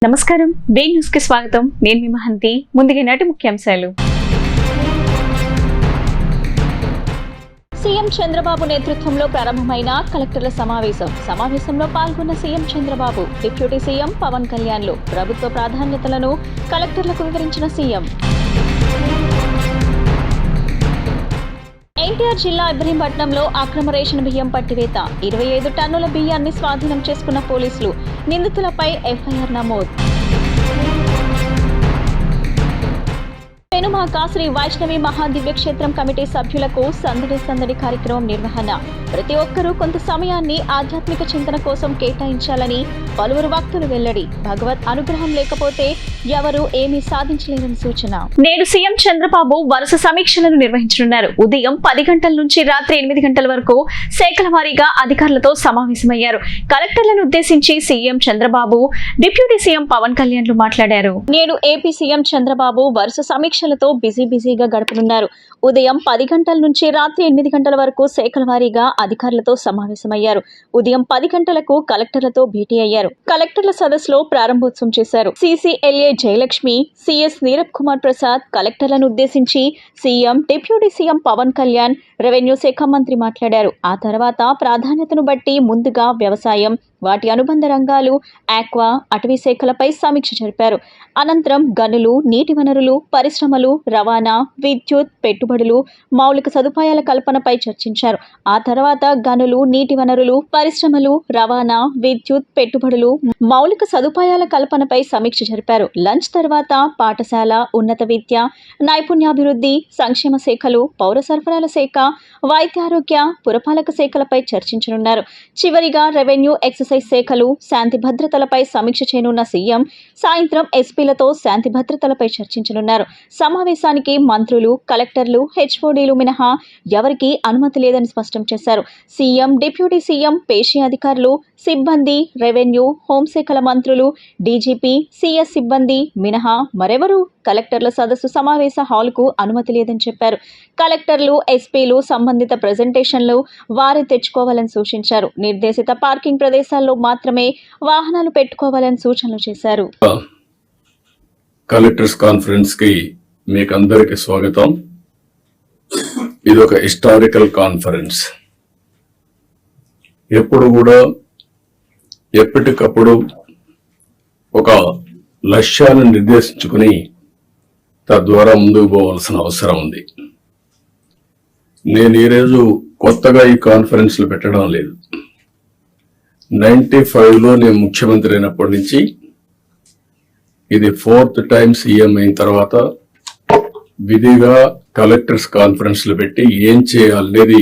నమస్కారం, బే న్యూస్ కి స్వాగతం. నేను మీ మహంతి. ముందుగా నాటి ముఖ్యాంశాలు. సీఎం చంద్రబాబు నేతృత్వంలో ప్రారంభమైన కలెక్టర్ల సమావేశంలో పాల్గొన్న CM Chandrababu, deputy CM Pawan కళ్యాణ్లు ప్రభుత్వ ప్రాధాన్యతలను కలెక్టర్లకు వివరించిన సీఎం. ఎన్టీఆర్ జిల్లా ఇబ్రహీంపట్నంలో అక్రమ రేషన్ బియ్యం పట్టివేత, 25 టన్నుల బియ్యాన్ని స్వాధీనం చేసుకున్న పోలీసులు, నిందితులపై ఎఫ్ఐఆర్ నమోదు. పెనుమాక శ్రీ వైష్ణవి మహాదివ్యక్షేత్రం కమిటీ సభ్యులకు సందడి కార్యక్రమం నిర్వహణ. ప్రతి ఒక్కరూ కొంత సమయాన్ని ఆధ్యాత్మిక చింతన కోసం కేటాయించాలని పలువురు భక్తులు వెల్లడి. భగవత్ అనుగ్రహం లేకపోతే ఎవరు ఏమీ సాధించలేరని సూచన. నేడు సీఎం చంద్రబాబు వరుస సమీక్షలను నిర్వహించనున్నారు. ఉదయం 10 గంటల నుంచి రాత్రి 8 గంటల వరకు శాఖల వారీగా అధికారులతో సమావేశమయ్యారు. కలెక్టర్లను ఉద్దేశించి CM Chandrababu, deputy CM Pawan కళ్యాణ్లు మాట్లాడారు. నేడు ఏపీ సీఎం చంద్రబాబు వరుస సమీక్షలతో బిజీగా గడపనున్నారు. ఉదయం 10 గంటల నుంచి రాత్రి 8 గంటల వరకు శాఖల వారీగా అధికారులతో సమావేశమయ్యారు. ఉదయం 10 గంటలకు కలెక్టర్లతో భేటీ అయ్యారు. కలెక్టర్ల సదస్సులో ప్రారంభోత్సవం చేశారు. సిసిఎల్ఏ జయలక్ష్మి, సిఎస్ నీరబ్ కుమార్ ప్రసాద్ కలెక్టర్లను ఉద్దేశించి CM, deputy CM Pawan Kalyan, revenue శాఖ మంత్రి మాట్లాడారు. ఆ తర్వాత ప్రాధాన్యతను బట్టి ముందుగా వ్యవసాయం, వాటి అనుబంధ రంగాలు, ఆక్వా, అటవీ శాఖలపై సమీక్ష జరిపారు. అనంతరం గనులు, నీటి వనరులు, పరిశ్రమలు, రవాణా, విద్యుత్, పెట్టుబడులు, మౌలిక సదుపాయాల కల్పనపై చర్చించారు. ఆ తర్వాత గనులు, నీటి వనరులు, పరిశ్రమలు, రవాణా, విద్యుత్, పెట్టుబడులు, మౌలిక సదుపాయాల కల్పనపై సమీక్ష జరిపారు. లంచ్ తర్వాత పాఠశాల, ఉన్నత విద్య, నైపుణ్యాభివృద్ధి, సంక్షేమ శాఖలు, పౌర సరఫరాల శాఖ, వైద్యారోగ్య, పురపాలక శాఖలపై చర్చించనున్నారు. చివరిగా రెవెన్యూ, ఎక్సైజ్ శాఖలు, శాంతి భద్రతలపై సమీక్ష చేయనున్న సీఎం సాయంత్రం ఎస్పీలతో శాంతి భద్రతలపై చర్చించనున్నారు. సమావేశానికి మంత్రులు, కలెక్టర్లు, హెచ్ఓడీలు మినహా ఎవరికీ అనుమతి లేదని స్పష్టం చేశారు. సీఎం, డిప్యూటీ సీఎం, పేషీ అధికారులు, సిబ్బంది, రెవెన్యూ, హోంశాఖల మంత్రులు, డీజీపీ, సీఎస్ సిబ్బంది మినహా మరెవరూ కలెక్టర్ల సదస్సు సమావేశ హాల్కు అనుమతి లేదని చెప్పారు. కలెక్టర్లు, ఎస్పీలు సంబంధిత ప్రెజెంటేషన్లు వారే తెచ్చుకోవాలని సూచించారు. నిర్దేశిత పార్కింగ్ ప్రదేశాల్లో మాత్రమే వాహనాలు పెట్టుకోవాలని సూచనలు చేశారు. కలెక్టర్స్ కాన్ఫరెన్స్ కి మీకు అందరికి స్వాగతం. ఇది ఒక హిస్టారికల్ కాన్ఫరెన్స్. ఎప్పుడు కూడా ఎప్పటికప్పుడు ఒక లక్ష్యాలను నిర్దేశించుకుని తద్వారా ముందుకు పోవాల్సిన అవసరం ఉంది. నేను ఈరోజు కొత్తగా ఈ కాన్ఫరెన్స్లు పెట్టడం లేదు. 95లో నేను ముఖ్యమంత్రి అయినప్పటి నుంచి ఇది 4th టైం సీఎం అయిన తర్వాత విధిగా కలెక్టర్స్ కాన్ఫరెన్స్లు పెట్టి ఏం చేయాలనేది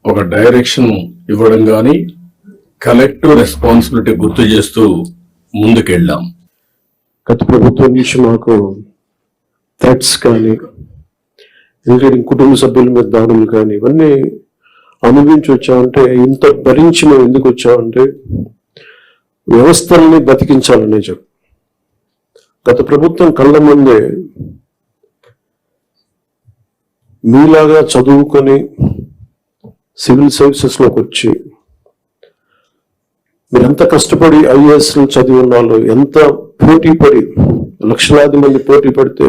ఒక డైరెక్షన్ ఇవ్వడం కానీ కలెక్టివ్ రెస్పాన్సిబిలిటీ గుర్తు చేస్తూ ముందుకెళ్ళాం. గత ప్రభుత్వం నుంచి మాకు థ్రెట్స్ కానీ, ఇంక్లూడింగ్ కుటుంబ సభ్యుల మీద దాడులు కానీ ఇవన్నీ అనుభవించి వచ్చామంటే, ఇంత భరించి మేము ఎందుకు వచ్చామంటే వ్యవస్థల్ని బతికించాలనే చెప్పు. గత ప్రభుత్వం కళ్ళ ముందే మీలాగా చదువుకొని సివిల్ సర్వీసెస్లోకి వచ్చి మీరు ఎంత కష్టపడి ఐఏఎస్లు చదివి ఉన్నాళ్ళు, ఎంత పోటీ పడి లక్షలాది మంది పోటీ పడితే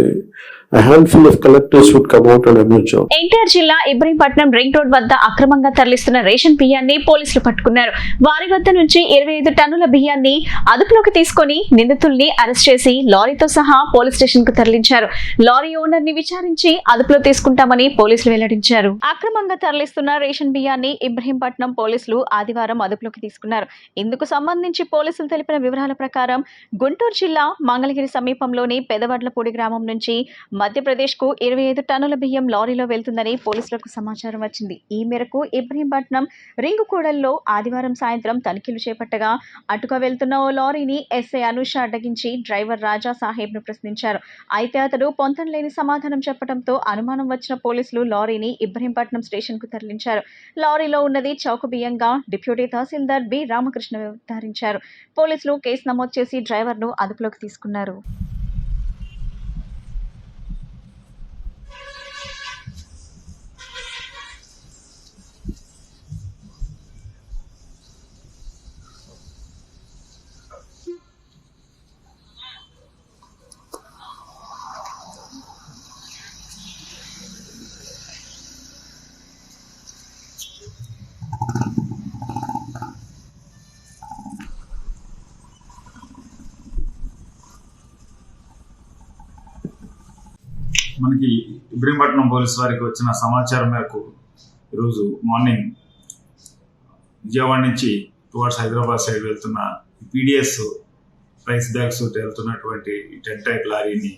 a handful of collectors would come out and emerge. NTR జిల్లా ఇబ్రహీంపట్నం రింగ్ రోడ్ వద్ద అక్రమంగా తరలిస్తున్న రేషన్ బియ్యాన్ని పోలీసులు పట్టుకున్నారు. వారి వద్ద నుంచి 25 టన్నుల బియ్యాన్ని అదుపులోకి తీసుకుని నిందితుల్ని అరెస్ట్ చేసి లారీతో సహా పోలీస్ స్టేషన్ కు తరలించారు. లారీ ఓనర్ ని విచారించి అదుపులో తీసుకుంటామని పోలీసులు వెల్లడించారు. అక్రమంగా తరలిస్తున్న రేషన్ బియ్యాన్ని ఇబ్రహీంపట్నం పోలీసులు ఆదివారం అదుపులోకి తీసుకున్నారు. ఇందుకు సంబంధించి పోలీసులు తెలిపిన వివరాల ప్రకారం గుంటూరు జిల్లా మంగళగిరి సమీపంలోని పెదవడ్లపూడి గ్రామం నుంచి మధ్యప్రదేశ్ కు 25 టన్నుల బియ్యం లారీలో వెళ్తుందని పోలీసులకు సమాచారం వచ్చింది. ఈ మేరకు ఇబ్రహీంపట్నం రింగు కూడల్లో ఆదివారం సాయంత్రం తనిఖీలు చేపట్టగా అటుగా వెళ్తున్న ఓ లారీని ఎస్ఐ అనుష అడ్డగించి డ్రైవర్ రాజా సాహెబ్ ను ప్రశ్నించారు. అయితే అతడు పొంతనలేని సమాధానం చెప్పడంతో అనుమానం వచ్చిన పోలీసులు లారీని ఇబ్రహీంపట్నం స్టేషన్ కు తరలించారు. లారీలో ఉన్నది చౌక బియ్యంగా డిప్యూటీ తహసీల్దార్ బి రామకృష్ణ నిర్ధారించారు. పోలీసులు కేసు నమోదు చేసి డ్రైవర్ ను అదుపులోకి తీసుకున్నారు. ఇబ్రహీంపట్నం పోలీసు వారికి వచ్చిన సమాచారం మేరకు ఈరోజు మార్నింగ్ విజయవాడ నుంచి టువర్డ్స్ హైదరాబాద్ సైడ్ వెళ్తున్న పీడిఎస్ రైస్ బ్యాగ్స్ వెళ్తున్నటువంటి 10 టైప్ లారీని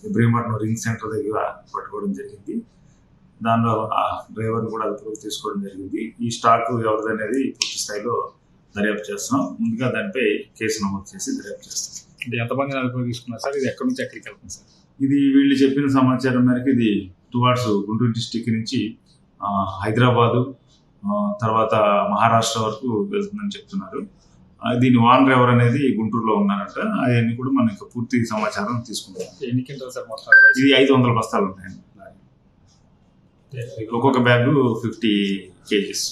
ఇబ్రహీంపట్నం రింగ్ సెంటర్ దగ్గర పట్టుకోవడం జరిగింది. దానిలో ఆ డ్రైవర్ని కూడా అదుపులోకి తీసుకోవడం జరిగింది. ఈ స్టాక్ ఎవరిదనేది పూర్తి స్థాయిలో దర్యాప్తు చేస్తున్నాం. ముందుగా దానిపై కేసు నమోదు చేసి దర్యాప్తు చేస్తాం. ఇది ఎంతమంది అదుపులోకి తీసుకున్నారు సార్? ఇది ఎక్కడి నుంచి ఎక్కడికి వెళ్తుంది సార్? ఇది వీళ్ళు చెప్పిన సమాచారం మేరకు ఇది టువార్డ్స్ గుంటూరు డిస్టిక్ నుంచి హైదరాబాదు తర్వాత మహారాష్ట్ర వరకు వెళ్తుందని చెప్తున్నారు. దీని ఓనర్ ఎవరు అనేది గుంటూరులో ఉన్నారట. అవన్నీ కూడా మనకి పూర్తి సమాచారం తీసుకుంటాం. ఎన్ని క్వింటాల్ సార్ మొత్తం? ఇది 500 బస్తాలు ఉన్నాయండి. ఒక్కొక్క బ్యాగ్ 50 kgs.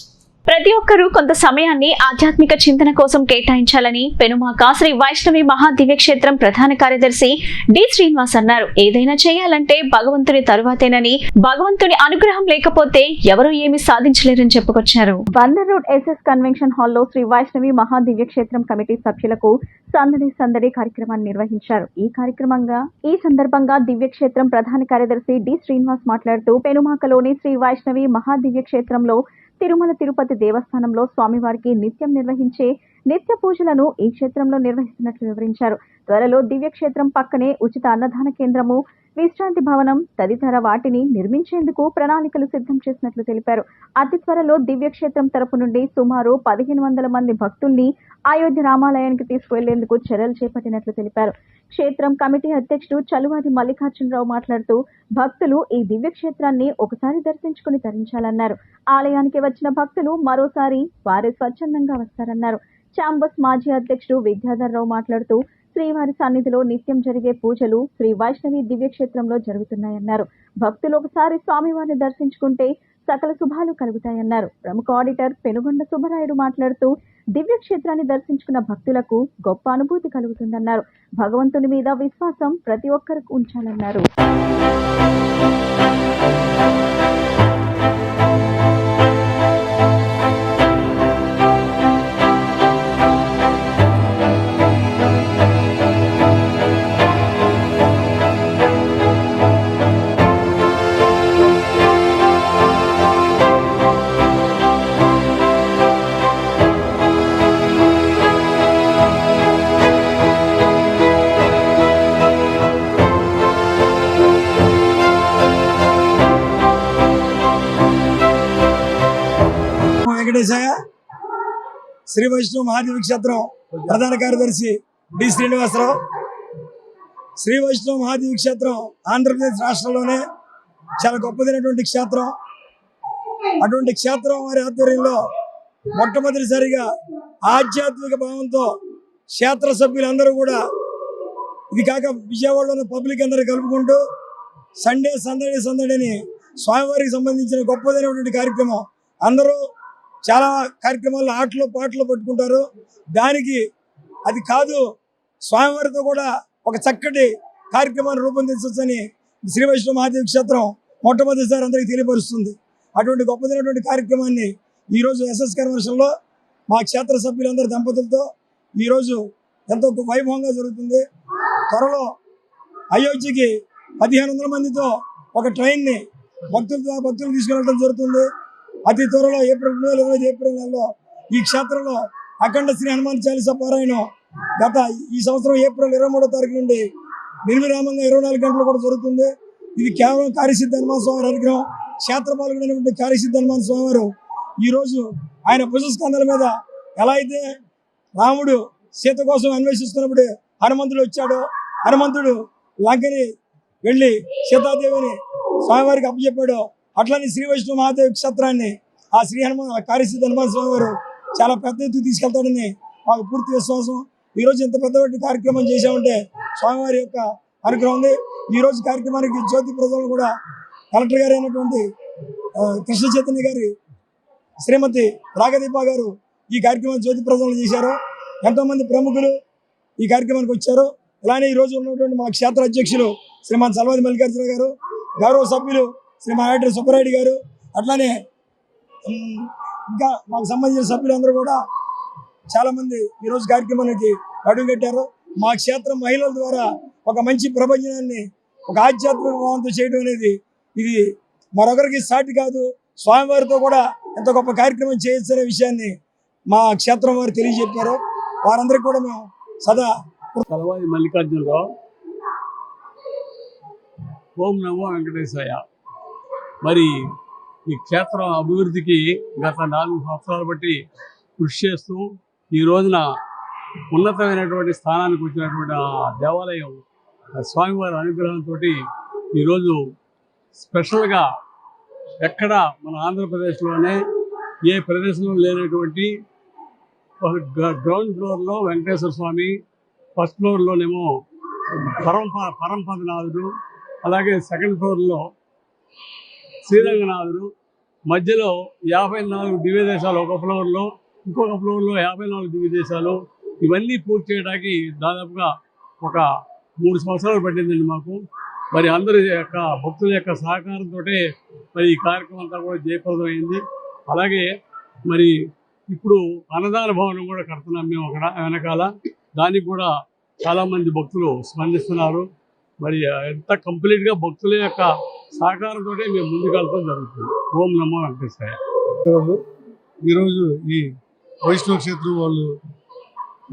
ప్రతి ఒక్కరూ కొంత సమయాన్ని ఆధ్యాత్మిక చింతన కోసం కేటాయించాలని పెనుమాక శ్రీ వైష్ణవి మహాదివ్యక్షేత్రం ప్రధాన కార్యదర్శి డి శ్రీనివాస్ అన్నారు. ఏదైనా చేయాలంటే భగవంతుని తరువాతేనని, భగవంతుని అనుగ్రహం లేకపోతే ఎవరూ ఏమీ సాధించలేరని చెప్పుకొచ్చారు. బందర్ రోడ్ ఎస్ఎస్ కన్వెన్షన్ హాల్లో శ్రీ వైష్ణవి మహాదివ్యక్షేత్రం కమిటీ సభ్యులకు సందడి కార్యక్రమాన్ని నిర్వహించారు. ఈ సందర్భంగా దివ్యక్షేత్రం ప్రధాన కార్యదర్శి డి శ్రీనివాస్ మాట్లాడుతూ పెనుమాకలోని శ్రీ వైష్ణవి మహాదివ్యక్షేత్రంలో తిరుమల తిరుపతి దేవస్థానంలో స్వామివారికి నిత్యం నిర్వహించే నిత్య పూజలను ఈ క్షేత్రంలో నిర్వహిస్తున్నట్లు వివరించారు. త్వరలో దివ్యక్షేత్రం పక్కనే ఉచిత అన్నదాన కేంద్రము, విశ్రాంతి భవనం తదితర వాటిని నిర్మించేందుకు ప్రణాళికలు సిద్ధం చేసినట్లు తెలిపారు. అతి త్వరలో దివ్యక్షేత్రం తరపు నుండి సుమారు 1500 మంది భక్తుల్ని అయోధ్య రామాలయానికి తీసుకువెళ్లేందుకు చర్యలు చేపట్టినట్లు తెలిపారు. క్షేత్రం కమిటీ అధ్యక్షుడు చలువాది మల్లికార్జునరావు మాట్లాడుతూ భక్తులు ఈ దివ్యక్షేత్రాన్ని ఒకసారి దర్శించుకుని తరించాలన్నారు. ఆలయానికి వచ్చిన భక్తులు మరోసారి వారే స్వచ్ఛందంగా వస్తారన్నారు. చాంబర్స్ మాజీ అధ్యక్షుడు విద్యాధర్రావు మాట్లాడుతూ శ్రీవారి సన్నిధిలో నిత్యం జరిగే పూజలు శ్రీ వైష్ణవి దివ్యక్షేత్రంలో జరుగుతున్నాయన్నారు. భక్తులు ఒకసారి స్వామివారిని దర్శించుకుంటే సకల శుభాలు కలుగుతాయన్నారు. ప్రముఖ ఆడిటర్ పెనుగొండ సుబ్బరాయుడు మాట్లాడుతూ దివ్యక్షేత్రాన్ని దర్శించుకున్న భక్తులకు గొప్ప అనుభూతి కలుగుతుందన్నారు. భగవంతుని మీద విశ్వాసం ప్రతి ఒక్కరికి ఉంచాలన్నారు. వెంకటేశయ్య, శ్రీ వైష్ణవ మహాదివ్యక్షేత్రం ప్రధాన కార్యదర్శి డి శ్రీనివాసరావు. శ్రీ వైష్ణవ మహాదివ్యక్షేత్రం ఆంధ్రప్రదేశ్ రాష్ట్రంలోనే చాలా గొప్పదైనటువంటి క్షేత్రం. అటువంటి క్షేత్రం వారి ఆధ్వర్యంలో మొట్టమొదటిసారిగా ఆధ్యాత్మిక భావంతో క్షేత్ర సభ్యులందరూ కూడా, ఇది కాక విజయవాడలోని పబ్లిక్ అందరూ కలుపుకుంటూ సండే సందడిని స్వామివారికి సంబంధించిన గొప్పదైనటువంటి కార్యక్రమం. అందరూ చాలా కార్యక్రమాల్లో ఆటలు పాటలు పట్టుకుంటారు. దానికి అది కాదు, స్వామివారితో కూడా ఒక చక్కటి కార్యక్రమాన్ని రూపొందించవచ్చని శ్రీ వైష్ణవ మహాదేవ క్షేత్రం మొట్టమొదటిసారి అందరికీ తెలియపరుస్తుంది. అటువంటి గొప్పదైనటువంటి కార్యక్రమాన్ని ఈరోజు ఎస్ఎస్ కన్వెన్షన్లో మా క్షేత్ర సభ్యులందరి దంపతులతో ఈరోజు ఎంతో వైభవంగా జరుగుతుంది. త్వరలో అయోధ్యకి 1500 మందితో ఒక ట్రైన్ని భక్తులు తీసుకెళ్ళడం జరుగుతుంది. అతి త్వరలో ఏప్రిల్ 2025 నెలలో ఈ క్షేత్రంలో అఖండ శ్రీ హనుమాన్ చాలీసా పారాయణం ఈ సంవత్సరం ఏప్రిల్ 23వ తారీఖు నుండి నిర్విరామంగా 24 గంటలు కూడా జరుగుతుంది. ఇది కేవలం కార్యసిద్ధ హనుమాన్ స్వామి అనుగ్రహం. క్షేత్రపాలకుడైనటువంటి కార్యసిద్ధ హనుమాన్ స్వామి వారు ఈరోజు ఆయన భుజస్కంధాల మీద ఎలా అయితే రాముడు సీత కోసం అన్వేషిస్తున్నప్పుడు హనుమంతుడు వచ్చాడో, హనుమంతుడు లంకని వెళ్ళి సీతాదేవిని స్వామివారికి అప్పచెప్పాడో, అట్లని శ్రీ వైష్ణవ మహాదేవ క్షేత్రాన్ని ఆ శ్రీ కార్యసిద్ధ హనుమాన్ స్వామి వారు చాలా పెద్ద ఎత్తుకు తీసుకెళ్తాడని మాకు పూర్తి విశ్వాసం. ఈరోజు ఇంత పెద్ద కార్యక్రమం చేశామంటే స్వామివారి యొక్క అనుగ్రహం ఉంది. ఈరోజు కార్యక్రమానికి జ్యోతి ప్రజలు కూడా కలెక్టర్ గారు అయినటువంటి కృష్ణ చైతన్య గారి శ్రీమతి రాగదీప గారు ఈ కార్యక్రమం జ్యోతి ప్రజలు చేశారు. ఎంతోమంది ప్రముఖులు ఈ కార్యక్రమానికి వచ్చారు. ఇలానే ఈరోజు ఉన్నటువంటి మా క్షేత్ర అధ్యక్షులు శ్రీమాన్ చలవాది మల్లికార్జున గారు, గౌరవ సభ్యులు శ్రీమాన్ ఆడిటర్ సుబ్బరాయుడు గారు, అట్లానే ఇంకా మాకు సంబంధించిన సభ్యులందరూ కూడా చాలామంది ఈరోజు కార్యక్రమానికి అడుగు పెట్టారు. మా క్షేత్రం మహిళల ద్వారా ఒక మంచి ప్రపంచాన్ని ఒక ఆధ్యాత్మిక భావంతో చేయడం అనేది ఇది మరొకరికి సాటి కాదు. స్వామివారితో కూడా ఎంత గొప్ప కార్యక్రమం చేయొచ్చనే విషయాన్ని మా క్షేత్రం వారు తెలియజెప్పారు. వారందరికీ కూడా మేము సదా తలవాయి మల్లికార్జునరావు. ఓం నమో వెంకటేశాయ. మరి ఈ క్షేత్రం అభివృద్ధికి గత 4 సంవత్సరాలు బట్టి కృషి చేస్తూ ఈ రోజున ఉన్నతమైనటువంటి స్థానానికి వచ్చినటువంటి ఆ దేవాలయం స్వామివారి అనుగ్రహంతో ఈరోజు స్పెషల్గా ఎక్కడ మన ఆంధ్రప్రదేశ్లోనే ఏ ప్రదేశంలో లేనటువంటి గ్రౌండ్ ఫ్లోర్లో వెంకటేశ్వర స్వామి, ఫస్ట్ ఫ్లోర్లోనేమో పరంపదనాథుడు, అలాగే సెకండ్ ఫ్లోర్లో శ్రీరంగనాథుడు, మధ్యలో 54 దివ్యదేశాలు ఒక ఫ్లోర్లో, ఇంకొక ఫ్లోర్లో 54 దివ్యదేశాలు. ఇవన్నీ పూర్తి చేయడానికి దాదాపుగా ఒక 3 సంవత్సరాలు పట్టిందండి మాకు. మరి అందరి యొక్క భక్తుల యొక్క సహకారంతో మరి ఈ కార్యక్రమం అంతా కూడా జయప్రదమైంది. అలాగే మరి ఇప్పుడు అన్నదాన భవనం కూడా కడుతున్నాం మేము అక్కడ వెనకాల. దానికి కూడా చాలామంది భక్తులు స్పందిస్తున్నారు. మరి ఎంత కంప్లీట్గా భక్తుల యొక్క సహకారంతో మేము ముందుకెళ్తాం జరుగుతుంది. ఓం నమో వెంకటేశాయ. ఈరోజు ఈ వైష్ణవ క్షేత్రం వాళ్ళు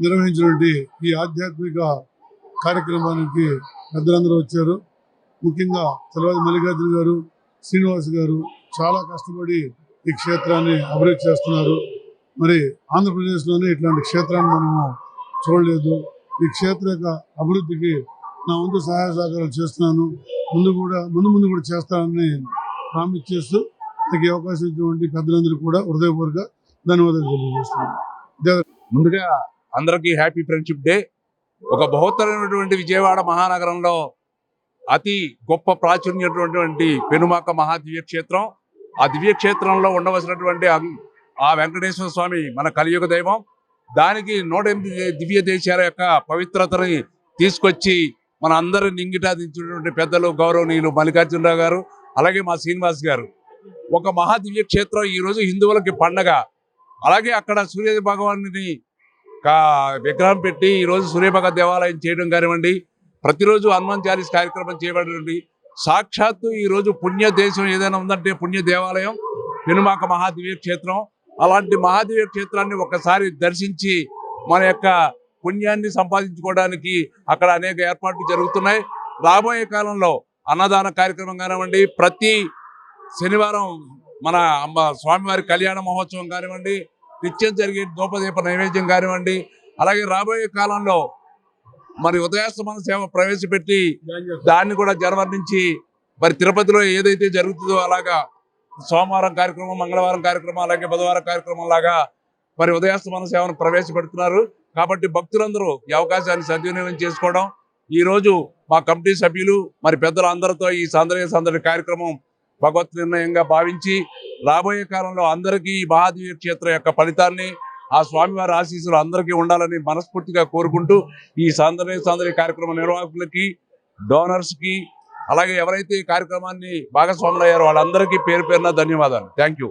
నిర్వహించినటువంటి ఈ ఆధ్యాత్మిక కార్యక్రమానికి పెద్దలందరూ వచ్చారు. ముఖ్యంగా తలవాయి మల్లికార్జున గారు, శ్రీనివాస్ గారు చాలా కష్టపడి ఈ క్షేత్రాన్ని అభివృద్ధి చేస్తున్నారు. మరి ఆంధ్రప్రదేశ్లోనే ఇట్లాంటి క్షేత్రాన్ని మనము చూడలేదు. ఈ క్షేత్ర యొక్క అభివృద్ధికి నా వంతు సహాయ సహకారాలు చేస్తున్నాను. ముందు కూడా చేస్తానని ప్రామిస్ చేస్తూ నాకు ఈ అవకాశం ఇచ్చినటువంటి పెద్దలందరికీ కూడా హృదయపూర్వక ధన్యవాదాలు తెలియజేస్తున్నాను. ముందుగా అందరికీ హ్యాపీ ఫ్రెండ్షిప్ డే. ఒక బహుత్తరమైనటువంటి విజయవాడ మహానగరంలో అతి గొప్ప ప్రాచుర్యమైనటువంటి పెనుమాక మహాదివ్యక్షేత్రం. ఆ దివ్యక్షేత్రంలో ఉండవలసినటువంటి ఆ వెంకటేశ్వర స్వామి మన కలియుగ దైవం. దానికి 108 దివ్య దేశాల యొక్క పవిత్రతని తీసుకొచ్చి మన అందరి నింగిటాదించినటువంటి పెద్దలు గౌరవనీయులు మల్లికార్జునరావు గారు, అలాగే మా శ్రీనివాస్ గారు. ఒక మహాదివ్య క్షేత్రం ఈరోజు హిందువులకి పండగ. అలాగే అక్కడ సూర్య భగవాన్ని విగ్రహం పెట్టి ఈరోజు సూర్యభగ దేవాలయం చేయడం కానివ్వండి, ప్రతిరోజు హనుమాన్ చాలీస్ కార్యక్రమం చేయబడి సాక్షాత్తు ఈరోజు పుణ్య దేశం ఏదైనా ఉందంటే పుణ్య దేవాలయం పెనుమాక మహాదివ్య క్షేత్రం. అలాంటి మహాదివ్య క్షేత్రాన్ని ఒకసారి దర్శించి మన యొక్క పుణ్యాన్ని సంపాదించుకోవడానికి అక్కడ అనేక ఏర్పాట్లు జరుగుతున్నాయి. రాబోయే కాలంలో అన్నదాన కార్యక్రమం కానివ్వండి, ప్రతి శనివారం మన స్వామివారి కళ్యాణ మహోత్సవం కానివ్వండి, నిత్యం జరిగే ధూపదీప నైవేద్యం కానివ్వండి, అలాగే రాబోయే కాలంలో మరి ఉదయాస్తమన సేవ ప్రవేశపెట్టి దాన్ని కూడా జనవరి నుంచి మరి తిరుపతిలో ఏదైతే జరుగుతుందో అలాగా సోమవారం కార్యక్రమం, మంగళవారం కార్యక్రమం, అలాగే బుధవారం కార్యక్రమం లాగా మరి ఉదయాస్తమన సేవను ప్రవేశపెడుతున్నారు. కాబట్టి భక్తులందరూ ఈ అవకాశాన్ని సద్వినియోగం చేసుకోవడం, ఈరోజు మా కమిటీ సభ్యులు మరి పెద్దలు అందరితో ఈ సందడి కార్యక్రమం భగవత్ నిర్ణయంగా భావించి రాబోయే కాలంలో అందరికీ ఈ మహాదివ్య క్షేత్రం యొక్క ఫలితాన్ని ఆ స్వామివారి ఆశీస్సులు అందరికీ ఉండాలని మనస్ఫూర్తిగా కోరుకుంటూ ఈ సందడి కార్యక్రమ నిర్వాహకులకి, డోనర్స్కి, అలాగే ఎవరైతే ఈ కార్యక్రమాన్ని భాగస్వాములు అయ్యారో వాళ్ళందరికీ పేరు పేరున ధన్యవాదాలు. Thank you.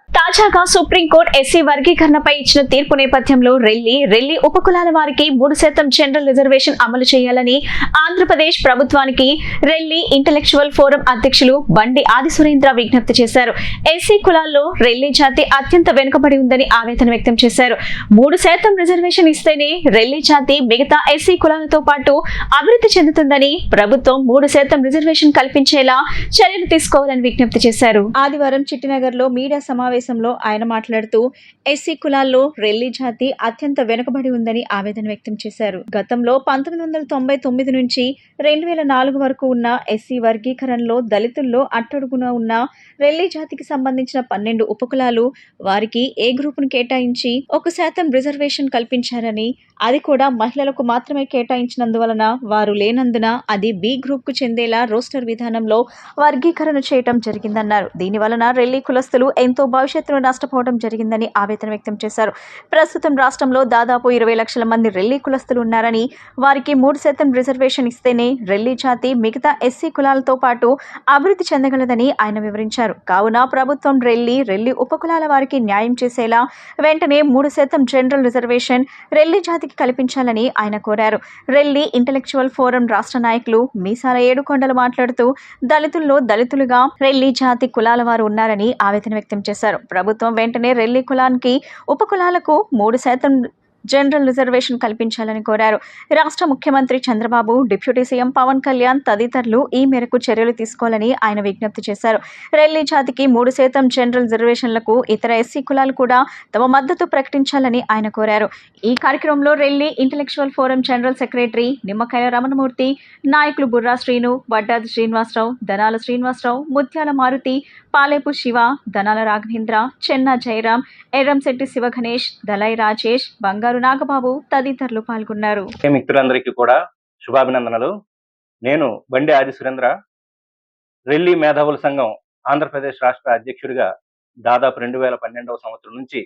తాజాగా సుప్రీంకోర్టు ఎస్సీ వర్గీకరణపై ఇచ్చిన తీర్పు నేపథ్యంలో రెల్లి ఉపకులాల వారికి 3% జనరల్ రిజర్వేషన్ అమలు చేయాలని ఆంధ్రప్రదేశ్ ప్రభుత్వానికి రెల్లి ఇంటలెక్చువల్ ఫోరం అధ్యక్షులు బండి ఆది సురేంద్ర విజ్ఞప్తి చేశారు. ఎస్సీ కులాల్లో రెల్లి జాతి అత్యంత వెనుకబడి ఉందని ఆవేదన వ్యక్తం చేశారు. 3% రిజర్వేషన్ ఇస్తేనే రెల్లి జాతి మిగతా ఎస్సీ కులాలతో పాటు అభివృద్ధి చెందుతుందని, ప్రభుత్వం 3% రిజర్వేషన్ కల్పించేలా చర్యలు తీసుకోవాలని విజ్ఞప్తి చేశారు. ఆదివారం చిట్టినగర్ లో మీడియా సమావేశంలో ఆయన మాట్లాడుతూ ఎస్సీ కులాల్లో రెల్లి జాతి అత్యంత వెనుకబడి ఉందని ఆవేదన వ్యక్తం చేశారు. గతంలో 1999 నుంచి 2004 వరకు ఉన్న ఎస్సీ వర్గీకరణలో దళితుల్లో అట్టడుగున ఉన్న రెల్లి జాతికి సంబంధించిన 12 ఉపకులాలు వారికి ఏ గ్రూపును కేటాయించి 1% రిజర్వేషన్ కల్పించారని, అది కూడా మహిళలకు మాత్రమే కేటాయించినందువలన వారు లేనందున అది బి గ్రూప్ కు చెందేలా రోస్టర్ విధానంలో వర్గీకరణ చేయటం జరిగిందన్నారు. దీనివలన రెల్లి కులస్తులు ఎంతో భవిష్యత్తులో భవిష్యత్తును నష్టపోవడం జరిగిందని ఆవేదన వ్యక్తం చేశారు. ప్రస్తుతం రాష్ట్రంలో దాదాపు 20 లక్షల మంది రెల్లి కులస్తులు ఉన్నారని, వారికి 3% రిజర్వేషన్ ఇస్తేనే రెల్లి జాతి మిగతా ఎస్సీ కులాలతో పాటు అభివృద్ధి చెందగలదని ఆయన వివరించారు. కావున ప్రభుత్వం రెల్లి ఉపకులాల వారికి న్యాయం చేసేలా వెంటనే 3% జనరల్ రిజర్వేషన్ రెల్లి జాతికి కల్పించాలని ఆయన కోరారు. రెల్లి ఇంటెలెక్చువల్ ఫోరం రాష్ట్ర నాయకులు మీసాల ఏడుకొండలు మాట్లాడుతూ దళితులుగా రెల్లి జాతి కులాల వారు ఉన్నారని ఆవేదన వ్యక్తం చేశారు. ప్రభుత్వం వెంటనే రెల్లి కులానికి ఉపకులాలకు 3% జనరల్ రిజర్వేషన్ కల్పించాలని కోరారు. రాష్ట్ర ముఖ్యమంత్రి చంద్రబాబు, డిప్యూటీ సీఎం పవన్ కళ్యాణ్ తదితరులు ఈ మేరకు చర్యలు తీసుకోవాలని ఆయన విజ్ఞప్తి చేశారు. రెల్లి జాతికి 3% జనరల్ రిజర్వేషన్లకు ఇతర ఎస్సీ కులాలు కూడా తమ మద్దతు ప్రకటించాలని ఆయన కోరారు. ఈ కార్యక్రమంలో Relli intellectual forum general secretary నిమ్మకాయల రమణమూర్తి, నాయకులు బుర్రా శ్రీను, వడ్డాది శ్రీనివాసరావు, దనాల శ్రీనివాసరావు, ముత్యాల మారుతి, పాలేపు శివ, దనాల రాఘవేంద్ర, చెన్నా జయరాం, ఎర్రంశెట్టి శివగణేష్, దలై రాజేష్, బంగారు నాగబాబు తదితరులు పాల్గొన్నారు. మిత్రులందరికీ కూడా శుభాభినందనలు. నేను బండి ఆది సురేంద్ర, రెల్లి మేధావుల సంఘం ఆంధ్రప్రదేశ్ రాష్ట్ర అధ్యక్షుడిగా దాదాపు 2012వ సంవత్సరం నుంచి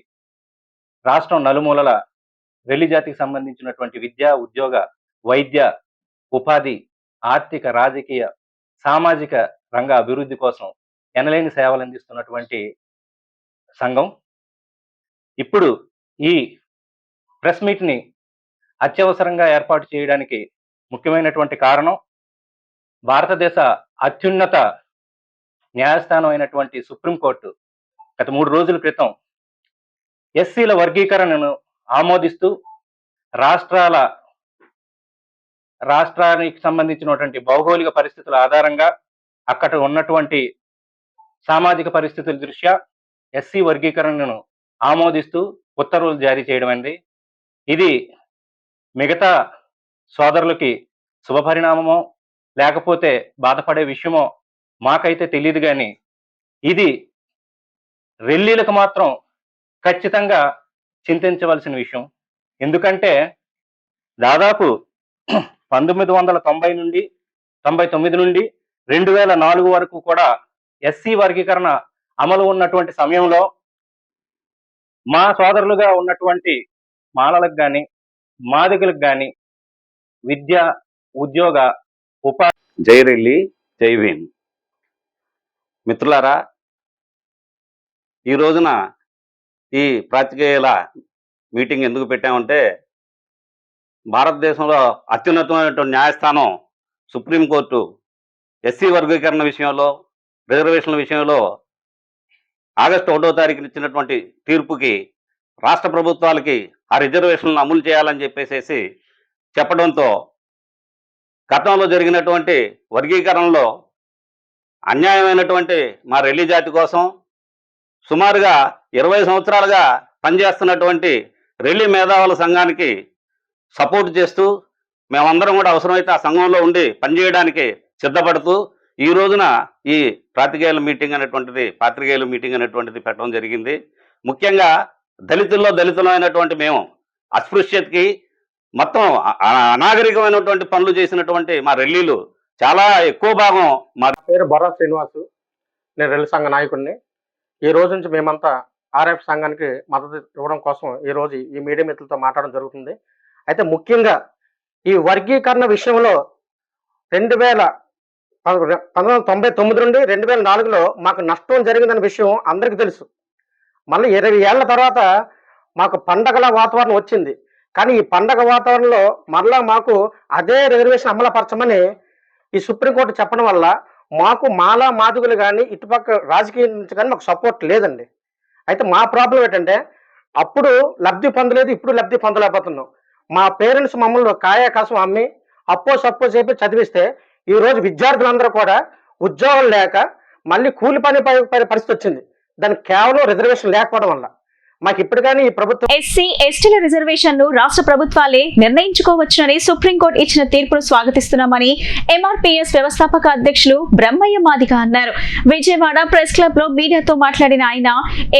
రాష్ట్రం నలుమూలల రెల్లి జాతికి సంబంధించినటువంటి విద్య, ఉద్యోగ, వైద్య, ఉపాధి, ఆర్థిక, రాజకీయ, సామాజిక రంగ అభివృద్ధి కోసం ఎనలేని సేవలు అందిస్తున్నటువంటి సంఘం. ఇప్పుడు ఈ ప్రెస్ మీట్ని అత్యవసరంగా ఏర్పాటు చేయడానికి ముఖ్యమైనటువంటి కారణం, భారతదేశ అత్యున్నత న్యాయస్థానం అయినటువంటి సుప్రీంకోర్టు గత 3 రోజుల క్రితం ఎస్సీల వర్గీకరణను ఆమోదిస్తూ రాష్ట్రానికి సంబంధించినటువంటి భౌగోళిక పరిస్థితుల ఆధారంగా అక్కడ ఉన్నటువంటి సామాజిక పరిస్థితుల దృష్ట్యా ఎస్సీ వర్గీకరణను ఆమోదిస్తూ ఉత్తర్వులు జారీ చేయడం అండి. ఇది మిగతా సోదరులకి శుభపరిణామమో లేకపోతే బాధపడే విషయమో మాకైతే తెలియదు, కానీ ఇది రెల్లీలకు మాత్రం ఖచ్చితంగా చింతించవలసిన విషయం. ఎందుకంటే దాదాపు 1990 నుండి 99 నుండి 2004 వరకు కూడా ఎస్సీ వర్గీకరణ అమలు ఉన్నటువంటి సమయంలో మా సోదరులుగా ఉన్నటువంటి మాలలకు కానీ మాదిగలకు కానీ విద్య, ఉద్యోగ, ఉపాధి. జై రెల్లి, జై భీమ్. మిత్రులారా, ఈ రోజున ఈ పాత్రికేయుల మీటింగ్ ఎందుకు పెట్టామంటే, భారతదేశంలో అత్యున్నతమైనటువంటి న్యాయస్థానం సుప్రీంకోర్టు ఎస్సీ వర్గీకరణ విషయంలో, రిజర్వేషన్ల విషయంలో ఆగస్టు 1వ తారీఖున ఇచ్చినటువంటి తీర్పుకి రాష్ట్ర ప్రభుత్వాలకి ఆ రిజర్వేషన్లను అమలు చేయాలని చెప్పేసి చెప్పడంతో గతంలో జరిగినటువంటి వర్గీకరణలో అన్యాయమైనటువంటి మా రెల్లి జాతి కోసం సుమారుగా 20 సంవత్సరాలుగా పనిచేస్తున్నటువంటి రెల్లి మేధావుల సంఘానికి సపోర్ట్ చేస్తూ మేమందరం కూడా అవసరమైతే ఆ సంఘంలో ఉండి పనిచేయడానికి సిద్ధపడుతూ ఈ రోజున ఈ పాత్రికేయుల మీటింగ్ అనేటువంటిది పెట్టడం జరిగింది. ముఖ్యంగా దళితులమైనటువంటి మేము అస్పృశ్యతకి మొత్తం అనాగరికమైనటువంటి పనులు చేసినటువంటి మా రెల్లీలు చాలా ఎక్కువ భాగం. మా పేరు బొర్రా శ్రీనివాసు, నేను రెల్లి సంఘ నాయకుడిని. ఈ రోజు నుంచి మేమంతా ఆర్ఎఫ్ సంఘానికి మద్దతు ఇవ్వడం కోసం ఈ రోజు ఈ మీడియా మిత్రులతో మాట్లాడడం జరుగుతుంది. అయితే ముఖ్యంగా ఈ వర్గీకరణ విషయంలో 1999 నుండి 2004లో మాకు నష్టం జరిగిందనే విషయం అందరికీ తెలుసు. మళ్ళీ 20 ఏళ్ల తర్వాత మాకు పండగల వాతావరణం వచ్చింది. కానీ ఈ పండగ వాతావరణంలో మరలా మాకు అదే రిజర్వేషన్ అమలుపరచమని ఈ సుప్రీంకోర్టు చెప్పడం వల్ల మాకు మాలా మాదిగులు కానీ ఇటుపక్క రాజకీయం నుంచి కానీ మాకు సపోర్ట్ లేదండి. అయితే మా ప్రాబ్లం ఏంటంటే, అప్పుడు లబ్ధి పొందలేదు, ఇప్పుడు లబ్ధి పొందలేకపోతున్నాం. మా పేరెంట్స్ మమ్మల్ని కాయా కాసం అమ్మి అప్పో సప్పో చెప్పి చదివిస్తే ఈరోజు విద్యార్థులందరూ కూడా ఉద్యోగం లేక మళ్ళీ కూలి పని పరిస్థితి వచ్చింది. దానికి కేవలం రిజర్వేషన్ లేకపోవడం వల్ల. మాకు ఇప్పుడు కానీ ఈ ప్రభుత్వం ఎస్సీ ఎస్టీల రిజర్వేషన్ ను రాష్ట్ర ప్రభుత్వాలే నిర్ణయించుకోవచ్చునని సుప్రీంకోర్టు ఇచ్చిన తీర్పును స్వాగతిస్తున్నామని ఎంఆర్పీఎస్ వ్యవస్థాపక అధ్యక్షులు బ్రహ్మయ్య మాదిగ అన్నారు. విజయవాడ ప్రెస్ క్లబ్ లో మీడియాతో మాట్లాడిన ఆయన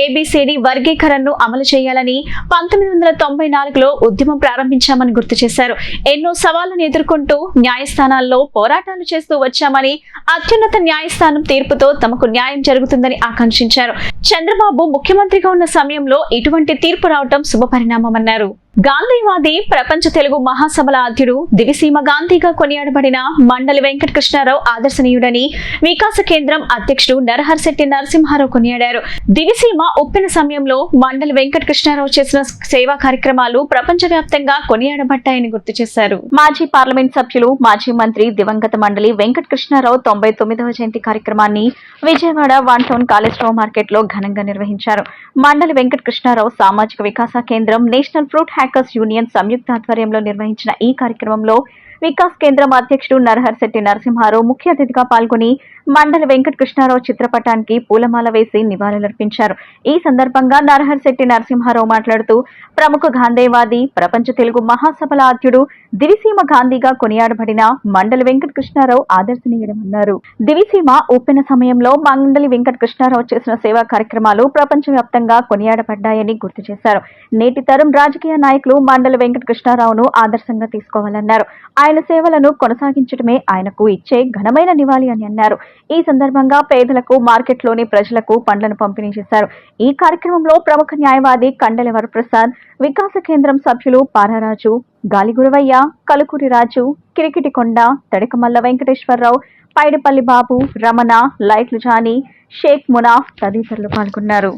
ఏబిసిడి వర్గీకరణను అమలు చేయాలని 1994లో ఉద్యమం ప్రారంభించామని గుర్తు చేశారు. ఎన్నో సవాళ్లను ఎదుర్కొంటూ న్యాయస్థానాల్లో పోరాటాలు చేస్తూ వచ్చామని, అత్యున్నత న్యాయస్థానం తీర్పుతో తమకు న్యాయం జరుగుతుందని ఆకాంక్షించారు. చంద్రబాబు ముఖ్యమంత్రిగా ఉన్న సమయంలో ఇటువంటి తీర్పు రావటం శుభపరిణామమన్నారు. గాంధీవాది, ప్రపంచ తెలుగు మహాసభల ఆద్యుడు, దివిసీమ గాంధీగా కొనియాడబడిన మండలి వెంకట కృష్ణారావు ఆదర్శనీయుడని వికాస కేంద్రం అధ్యక్షుడు నరహర్శెట్టి నరసింహారావు కొనియాడారు. దివిసీమ ఉప్పిన సమయంలో మండలి వెంకట కృష్ణారావు చేసిన సేవా కార్యక్రమాలు ప్రపంచవ్యాప్తంగా కొనియాడబడ్డాయని గుర్తు చేశారు. మాజీ పార్లమెంట్ సభ్యులు, మాజీ మంత్రి దివంగత మండలి వెంకట కృష్ణారావు 99వ జయంతి కార్యక్రమాన్ని Vijayawada one town Kaleshwaram market లో ఘనంగా నిర్వహించారు. మండలి వెంకట కృష్ణారావు సామాజిక వికాస కేంద్రం, నేషనల్ ఫ్రూట్ హ్యాకర్స్ యూనియన్ సంయుక్త ఆధ్వర్యంలో నిర్వహించిన ఈ కార్యక్రమంలో వికాస్ కేంద్రం అధ్యక్షుడు నరహర్శెట్టి నరసింహారావు ముఖ్య అతిథిగా పాల్గొని మండలి వెంకట కృష్ణారావు చిత్రపటానికి పూలమాల వేసి నివాళులర్పించారు. ఈ సందర్భంగా నరహర్శెట్టి నరసింహారావు మాట్లాడుతూ ప్రముఖ గాంధీవాది, ప్రపంచ తెలుగు మహాసభల ఆద్యుడు, దివిసీమ గాంధీగా కొనియాడబడిన మండలి వెంకట కృష్ణారావు ఆదర్శనీయుడమన్నారు. దివిసీమ ఉప్పిన సమయంలో మండలి వెంకట కృష్ణారావు చేసిన సేవా కార్యక్రమాలు ప్రపంచవ్యాప్తంగా కొనియాడబడ్డాయని గుర్తు చేశారు. నేటి తరం రాజకీయ నాయకులు మండలి వెంకట కృష్ణారావును ఆదర్శంగా తీసుకోవాలన్నారు. ఆయన సేవలను కొనసాగించడమే ఆయనకు ఇచ్చే ఘనమైన నివాళి అని అన్నారు. ఈ సందర్భంగా పేదలకు, మార్కెట్లోని ప్రజలకు పండ్లను పంపిణీ చేశారు. ఈ కార్యక్రమంలో ప్రముఖ న్యాయవాది కండలి వరప్రసాద్, వికాస కేంద్రం సభ్యులు పారారాజు, గాలిగురవయ్య, కలుకూరి రాజు, కిరికిటికొండ, తడికమల్ల వెంకటేశ్వరరావు, పైడిపల్లి బాబు, రమణ, లైట్లు జానీ, షేక్ మునాఫ్ తదితరులు పాల్గొన్నారు.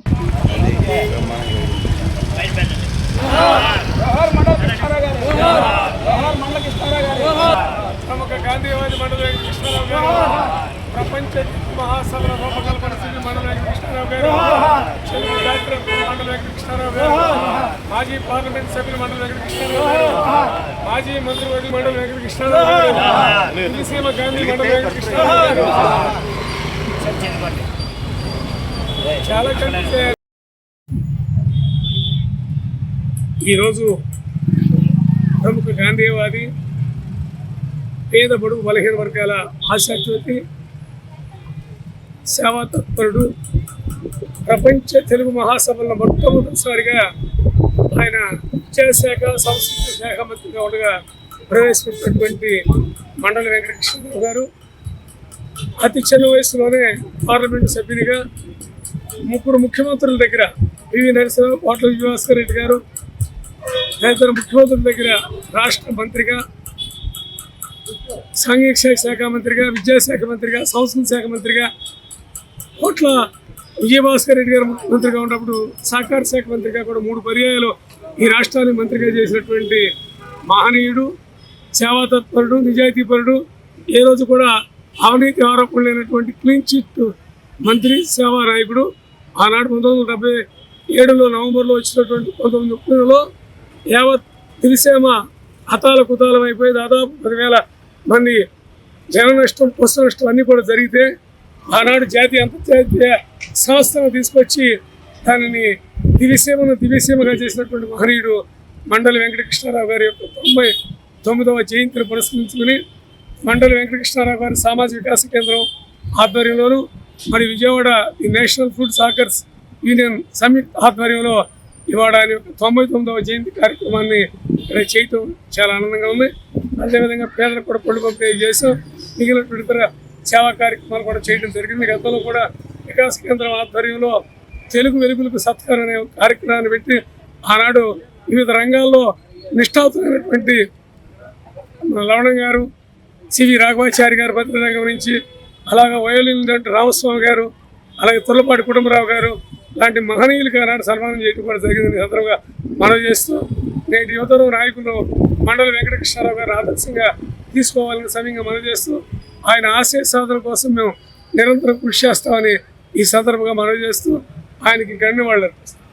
ప్రముఖ గాంధీవాది మండలి వెంకట కృష్ణారావు గారు, ప్రపంచ మహాసభల రూపకల్పన శిల్పి మండలి వెంకట కృష్ణారావు గారు, తెలుగు డాక్టర్ మండలి వెంకట కృష్ణారావు గారు, మాజీ పార్లమెంట్ సభ్యులు మండలి వెంకట కృష్ణారావు గారు, మాజీ మంత్రివర్యులు మండలి వెంకట కృష్ణారావు గారు, దివిసీమ గాంధీ మండలి వెంకట కృష్ణారావు గారు, చాలా కంటే ఈరోజు ప్రముఖ గాంధీవాది, పేద బడుగు బలహీన వర్గాల ఆశాజ్యోతి, సేవా తత్పరుడు, ప్రపంచ తెలుగు మహాసభల్లో మొట్టమొదటిసారిగా ఆయన విద్యాశాఖ, సంస్కృతి శాఖ మంత్రిగా ఉండగా ప్రవేశపెట్టినటువంటి మండలి వెంకట కృష్ణారావు గారు అతి చిన్న వయసులోనే పార్లమెంటు సభ్యునిగా, ముగ్గురు ముఖ్యమంత్రుల దగ్గర పివి నరసింహరావు, కోట్ల విజయభాస్కర్ రెడ్డి గారు తదితర ముఖ్యమంత్రుల దగ్గర రాష్ట్ర మంత్రిగా, సాంఘిక శాఖ మంత్రిగా, విద్యాశాఖ మంత్రిగా, సంస్కృతి శాఖ మంత్రిగా, కోట్ల విజయభాస్కర్ రెడ్డి గారు ముఖ్యమంత్రిగా ఉన్నప్పుడు సహకార శాఖ మంత్రిగా కూడా 3 పర్యాయాలు ఈ రాష్ట్రాన్ని మంత్రిగా చేసినటువంటి మహనీయుడు, సేవా తత్పరుడు, నిజాయితీపరుడు, ఏ రోజు కూడా అవినీతి ఆరోపణలు లేనటువంటి క్లీన్ చిట్ మంత్రి, సేవా నాయకుడు. ఆనాడు 1977లో నవంబర్లో వచ్చినటువంటి 1930లో యావత్ దివిసీమ హతాల కుతాలం అయిపోయి దాదాపు 10,000 మంది జన నష్టం, పశు నష్టం అన్నీ కూడా జరిగితే ఆనాడు జాతీయ అంతర్జాతీయ సంస్థను తీసుకొచ్చి దానిని దివిసీమగా చేసినటువంటి మహనీయుడు మండలి వెంకట కృష్ణారావు గారి యొక్క 99వ జయంతిని పురస్కరించుకుని మండలి వెంకట కృష్ణారావు గారి సామాజిక వికాస కేంద్రం ఆధ్వర్యంలోను, మరి Vijayawada the national fruit hackers union సంయుక్త ఆధ్వర్యంలో ఇవాళ ఆయన యొక్క 99వ జయంతి కార్యక్రమాన్ని ఇక్కడ చేయటం చాలా ఆనందంగా ఉంది. అదేవిధంగా పేదలకు కూడా పళ్ళు పంపిణీ చేసాం. మిగిలినటువంటి ఇతర సేవా కార్యక్రమాలు కూడా చేయడం జరిగింది. గతంలో కూడా వికాస కేంద్రం ఆధ్వర్యంలో తెలుగు వెలుగులకు సత్కారం అనే కార్యక్రమాన్ని పెట్టి ఆనాడు వివిధ రంగాల్లో నిష్ఠాతులైనటువంటి లవణం గారు, సివి రాఘవాచారి గారు భద్ర రంగం నుంచి, అలాగే వయోలిన్ రామస్వామి గారు, అలాగే తుర్లపాటి కుటుంబరావు గారు లాంటి మహనీయులకు ఆనాడు సన్మానం చేయడం కూడా జరిగిందని సందర్భంగా మనవి చేస్తూ, నేటి యువతరం నాయకులు మండలి వెంకట కృష్ణారావు గారు ఆదర్శంగా తీసుకోవాలని సమయంగా మనవి చేస్తూ, ఆయన ఆశయ సాధన కోసం మేము నిరంతరం కృషి చేస్తామని ఈ సందర్భంగా మనవి చేస్తూ ఆయనకి గణ్యవాళ్ళు అర్పిస్తాం.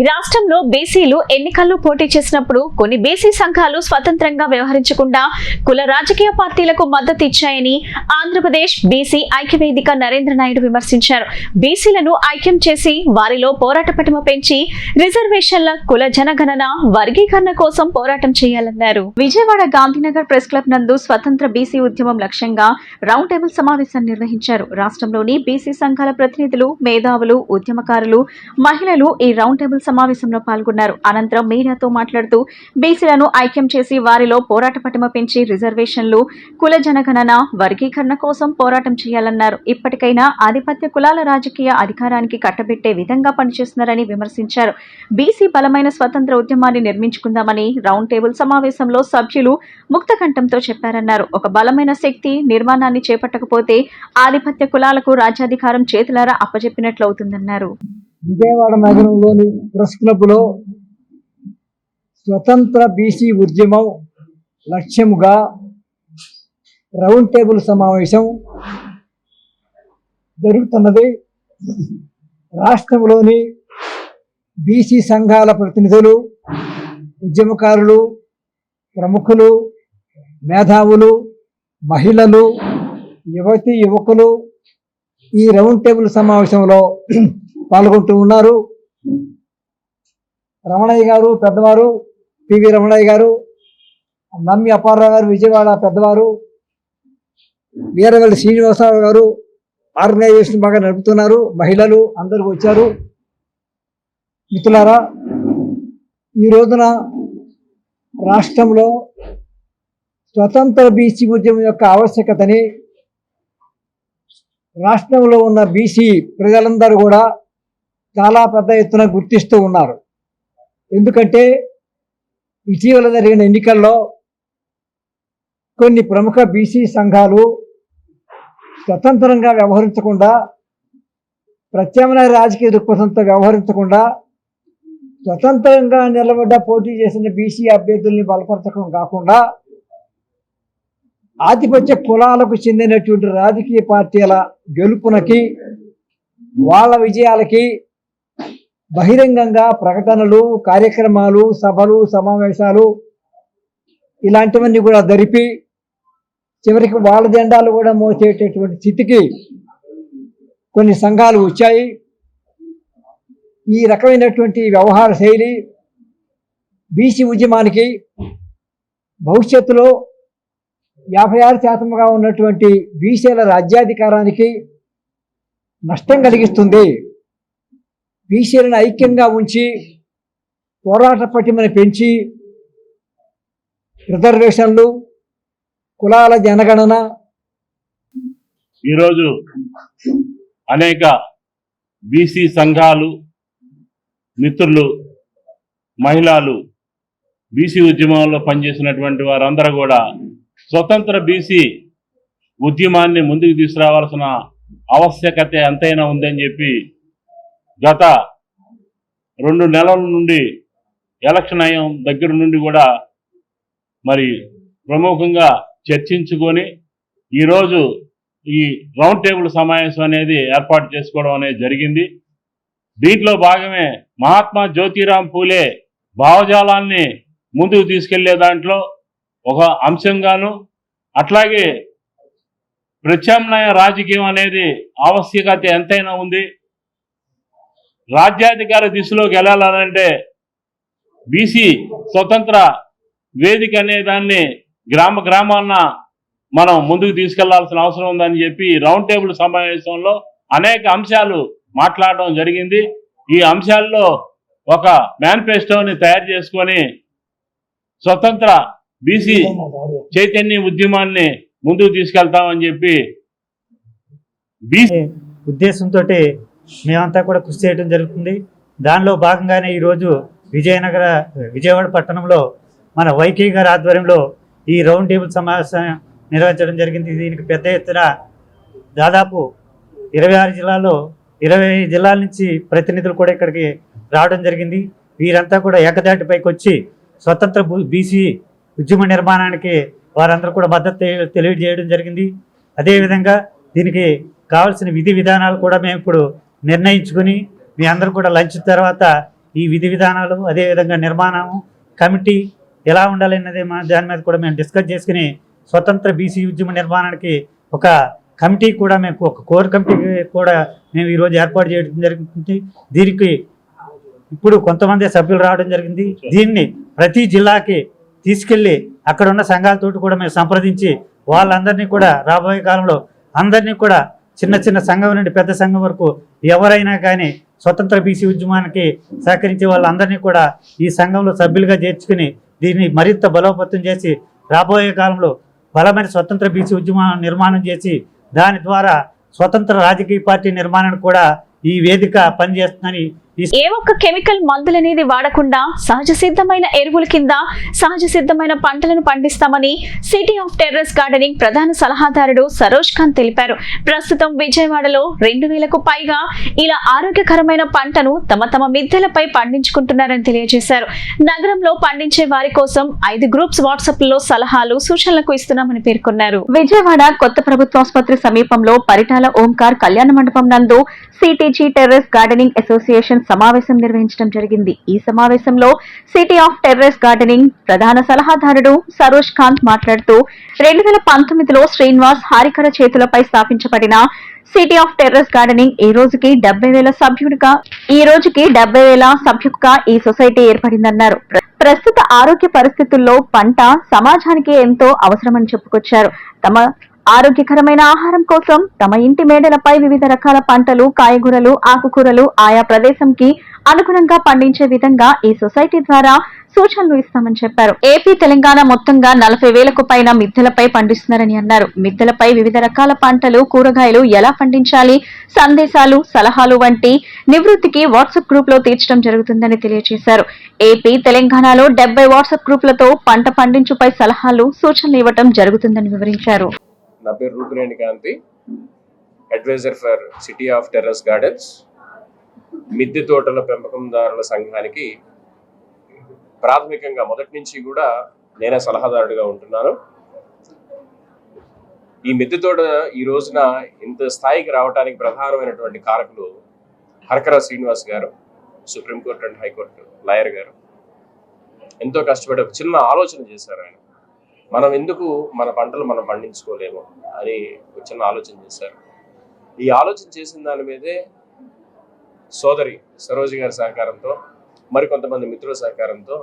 రాష్ట్రంలో బీసీలు ఎన్నికల్లో పోటీ చేసినప్పుడు కొన్ని బీసీ సంఘాలు స్వతంత్రంగా వ్యవహరించకుండా కుల రాజకీయ పార్టీలకు మద్దతు ఇచ్చాయని ఆంధ్రప్రదేశ్ బీసీ ఐక్యవేదిక నరేంద్ర నాయుడు విమర్శించారు. బీసీలను ఐక్యం చేసి వారిలో పోరాట పటిమ పెంచి రిజర్వేషన్ల కుల జనగణన వర్గీకరణ కోసం పోరాటం చేయాలన్నారు. విజయవాడ గాంధీనగర్ ప్రెస్ క్లబ్ నందు స్వతంత్ర బీసీ ఉద్యమం లక్ష్యంగా రౌండ్ టేబుల్ సమావేశాన్ని నిర్వహించారు. రాష్ట్రంలోని బీసీ సంఘాల ప్రతినిధులు, మేధావులు, ఉద్యమకారులు, మహిళలు ఈ రౌండ్ టేబుల్ సమావేశంలో పాల్గొన్నారు. అనంతరం మీడియాతో మాట్లాడుతూ బీసీలను ఐక్యం చేసి వారిలో పోరాట పటిమ పెంచి రిజర్వేషన్లు, కుల జనగణన వర్గీకరణ కోసం పోరాటం చేయాలన్నారు. ఇప్పటికైనా ఆధిపత్య కులాల రాజకీయ అధికారానికి కట్టబెట్టే విధంగా పనిచేస్తున్నారని విమర్శించారు. బీసీ బలమైన స్వతంత్ర ఉద్యమాన్ని నిర్మించుకుందామని రౌండ్ టేబుల్ సమావేశంలో సభ్యులు ముక్తకంఠంతో చెప్పారన్నారు. ఒక బలమైన శక్తి నిర్మాణాన్ని చేపట్టకపోతే ఆధిపత్య కులాలకు రాజ్యాధికారం చేతులారా అప్పజెప్పినట్లవుతుందన్నారు. విజయవాడ నగరంలోని ప్రెస్ క్లబ్లో స్వతంత్ర బీసీ ఉద్యమం లక్ష్యముగా రౌండ్ టేబుల్ సమావేశం జరుగుతున్నది. రాష్ట్రంలోని బీసీ సంఘాల ప్రతినిధులు, ఉద్యమకారులు, ప్రముఖులు, మేధావులు, మహిళలు, యువతీ యువకులు ఈ రౌండ్ టేబుల్ సమావేశంలో పాల్గొంటూ ఉన్నారు. రమణయ్య గారు పెద్దవారు, పివి రమణయ్య గారు, నమ్మి అప్పారావు గారు విజయవాడ పెద్దవారు, వీరవల్లి శ్రీనివాసరావు గారు ఆర్గనైజేషన్ బాగా నడుపుతున్నారు. మహిళలు అందరూ వచ్చారు. మిత్రులారా, ఈ రోజున రాష్ట్రంలో స్వతంత్ర బీసీ ఉద్యమం యొక్క ఆవశ్యకతని రాష్ట్రంలో ఉన్న బీసీ ప్రజలందరూ కూడా చాలా పెద్ద ఎత్తున గుర్తిస్తూ ఉన్నారు. ఎందుకంటే ఇటీవల జరిగిన ఎన్నికల్లో కొన్ని ప్రముఖ బీసీ సంఘాలు స్వతంత్రంగా వ్యవహరించకుండా, ప్రత్యామ్నాయ రాజకీయ దృక్పథంతో వ్యవహరించకుండా స్వతంత్రంగా నిలబడ్డ పోటీ చేసిన బీసీ అభ్యర్థుల్ని బలపరచడం కాకుండా ఆధిపత్య కులాలకు చెందినటువంటి రాజకీయ పార్టీల గెలుపునకి, వాళ్ళ విజయాలకి బహిరంగంగా ప్రకటనలు, కార్యక్రమాలు, సభలు, సమావేశాలు ఇలాంటివన్నీ కూడా జరిపి చివరికి వాళ్ళ జెండాలు కూడా మోసేటటువంటి స్థితికి కొన్ని సంఘాలు వచ్చాయి. ఈ రకమైనటువంటి వ్యవహార శైలి బీసీ ఉద్యమానికి భవిష్యత్తులో 56% ఉన్నటువంటి బీసీల రాజ్యాధికారానికి నష్టం కలిగిస్తుంది. బీసీలను ఐక్యంగా ఉంచి పోరాట పటిమని పెంచి రిజర్వేషన్లు, కులాల జనగణన, ఈరోజు అనేక బీసీ సంఘాలు, మిత్రులు, మహిళలు, బీసీ ఉద్యమంలో పనిచేసినటువంటి వారందరూ కూడా స్వతంత్ర బీసీ ఉద్యమాన్ని ముందుకు తీసుకురావాల్సిన ఆవశ్యకత ఎంతైనా ఉందని చెప్పి గత 2 నెలల నుండి ఎలక్షన్ అయ్యే దగ్గర నుండి కూడా మరి ప్రముఖంగా చర్చించుకొని ఈరోజు ఈ రౌండ్ టేబుల్ సమావేశం అనేది ఏర్పాటు చేసుకోవడం అనేది జరిగింది. దీంట్లో భాగమే మహాత్మా జ్యోతిరామ్ పూలే భావజాలాన్ని ముందుకు తీసుకెళ్లే దాంట్లో ఒక అంశంగాను, అట్లాగే ప్రత్యామ్నాయ రాజకీయం అనేది ఆవశ్యకత ఎంతైనా ఉంది. రాజ్యాధికార దిశలోకి వెళ్ళాలంటే బీసీ స్వతంత్ర వేదిక అనే దాన్ని గ్రామాన్న మనం ముందుకు తీసుకెళ్లాల్సిన అవసరం ఉందని చెప్పి రౌండ్ టేబుల్ సమావేశంలో అనేక అంశాలు మాట్లాడడం జరిగింది. ఈ అంశాల్లో ఒక మేనిఫెస్టోని తయారు చేసుకొని స్వతంత్ర బీసీ చైతన్య ఉద్యమాన్ని ముందుకు తీసుకెళ్తామని చెప్పి బీసీ ఉద్దేశంతో మేమంతా కూడా కృషి చేయడం జరుగుతుంది. దానిలో భాగంగానే ఈరోజు విజయవాడ పట్టణంలో మన వైకే గారి ఆధ్వర్యంలో ఈ రౌండ్ టేబుల్ సమావేశం నిర్వహించడం జరిగింది. దీనికి పెద్ద ఎత్తున దాదాపు 26 జిల్లాల్లో 20 జిల్లాల నుంచి ప్రతినిధులు కూడా ఇక్కడికి రావడం జరిగింది. వీరంతా కూడా ఏకదాటిపైకి వచ్చి స్వతంత్ర బీసీ ఉద్యమ నిర్మాణానికి వారందరూ కూడా మద్దతు తెలియజేయడం జరిగింది. అదేవిధంగా దీనికి కావాల్సిన విధి విధానాలు కూడా మేము ఇప్పుడు నిర్ణయించుకుని మీ అందరూ కూడా లంచ్ తర్వాత ఈ విధి విధానాలు, అదేవిధంగా నిర్మాణము, కమిటీ ఎలా ఉండాలన్నది దాని మీద కూడా మేము డిస్కస్ చేసుకుని స్వతంత్ర బీసీ ఉద్యమ నిర్మాణానికి ఒక కమిటీ కూడా మేము ఒక కోర్ కమిటీ కూడా మేము ఈరోజు ఏర్పాటు చేయడం జరిగింది. దీనికి ఇప్పుడు కొంతమంది సభ్యులు రావడం జరిగింది. దీన్ని ప్రతి జిల్లాకి తీసుకెళ్ళి అక్కడ ఉన్న సంఘాలతోటి కూడా మేము సంప్రదించి వాళ్ళందరినీ కూడా రాబోయే కాలంలో అందరినీ కూడా చిన్న చిన్న సంఘం నుండి పెద్ద సంఘం వరకు ఎవరైనా కానీ స్వతంత్ర బీసీ ఉద్యమానికి సహకరించే వాళ్ళందరినీ కూడా ఈ సంఘంలో సభ్యులుగా చేర్చుకుని దీన్ని మరింత బలోపేతం చేసి రాబోయే కాలంలో బలమైన స్వతంత్ర బీసీ ఉద్యమం నిర్మాణం చేసి దాని ద్వారా స్వతంత్ర రాజకీయ పార్టీ నిర్మాణానికి కూడా ఈ వేదిక పనిచేస్తుందని ఏ ఒక్క కెమికల్ మందులనేది వాడకుండా సహజ సిద్ధమైన ఎరువుల కింద సహజ సిద్ధమైన పంటలను పండిస్తామని సిటీ ఆఫ్ టెర్రస్ గార్డెనింగ్ ప్రధాన సలహాదారుడు సరోజ్ ఖాన్ తెలిపారు. ప్రస్తుతం విజయవాడలో 2000కు పైగా ఇలా ఆరోగ్యకరమైన పంటను తమ తమ మిద్దెలపై పండించుకుంటున్నారని తెలియజేశారు. నగరంలో పండించే వారి కోసం 5 గ్రూప్స్ వాట్సాప్లో సలహాలు సూచనలకు ఇస్తున్నామని పేర్కొన్నారు. విజయవాడ కొత్త ప్రభుత్వాసుపత్రి సమీపంలో పరిటాల ఓంకార్ కళ్యాణ మండపం నందు సిటీజీ టెర్రస్ గార్డెనింగ్ అసోసియేషన్ సమావేశం నిర్వహించడం జరిగింది. ఈ సమావేశంలో సిటీ ఆఫ్ టెర్రస్ గార్డెనింగ్ ప్రధాన సలహాదారుడు సరోజ్ ఖాన్ మాట్లాడుతూ 2019లో శ్రీనివాస్ హారికర చేతులపై స్థాపించబడిన సిటీ ఆఫ్ టెర్రస్ గార్డెనింగ్ ఈ రోజుకి 70,000 సభ్యులుగా ఈ సొసైటీ ఏర్పడిందన్నారు. ప్రస్తుత ఆరోగ్య పరిస్థితుల్లో పంట సమాజానికి ఎంతో అవసరమని చెప్పుకొచ్చారు. తమ ఆరోగ్యకరమైన ఆహారం కోసం తమ ఇంటి మేడలపై వివిధ రకాల పంటలు, కాయగూరలు, ఆకుకూరలు ఆయా ప్రదేశంకి అనుగుణంగా పండించే విధంగా ఈ సొసైటీ ద్వారా సూచనలు ఇస్తామని చెప్పారు. ఏపీ, తెలంగాణ మొత్తంగా 40,000కు పైన మిద్దెలపై పండిస్తున్నారని అన్నారు. మిద్దెలపై వివిధ రకాల పంటలు, కూరగాయలు ఎలా పండించాలి, సందేశాలు, సలహాలు వంటి నివృత్తికి వాట్సాప్ గ్రూప్ లో తీర్చడం జరుగుతుందని తెలియజేశారు. ఏపీ, తెలంగాణలో 70 వాట్సాప్ గ్రూపులతో పంట పండించుపై సలహాలు, సూచనలు ఇవ్వడం జరుగుతుందని వివరించారు. నా పేరు Rupineni Kanti, advisor for city of terrace gardens. మిద్దె తోటల పెంపకందారుల సంఘానికి ప్రాథమికంగా మొదటి నుంచి కూడా నేనే సలహాదారుడిగా ఉంటున్నాను. ఈ మిద్దె తోట ఈ రోజున ఇంత స్థాయికి రావడానికి ప్రధానమైనటువంటి కారకులు హరకర శ్రీనివాస్ గారు, సుప్రీంకోర్టు అండ్ హైకోర్టు లాయర్ గారు. ఎంతో కష్టపడి ఒక చిన్న ఆలోచన చేశారు. ఆయన మనం ఎందుకు మన పంటలు మనం పండించుకోలేము అని ఒక చిన్న ఆలోచన చేశారు. ఈ ఆలోచన చేసిన దాని మీదే సోదరి సరోజి గారి సహకారంతో, మరికొంతమంది మిత్రుల సహకారంతో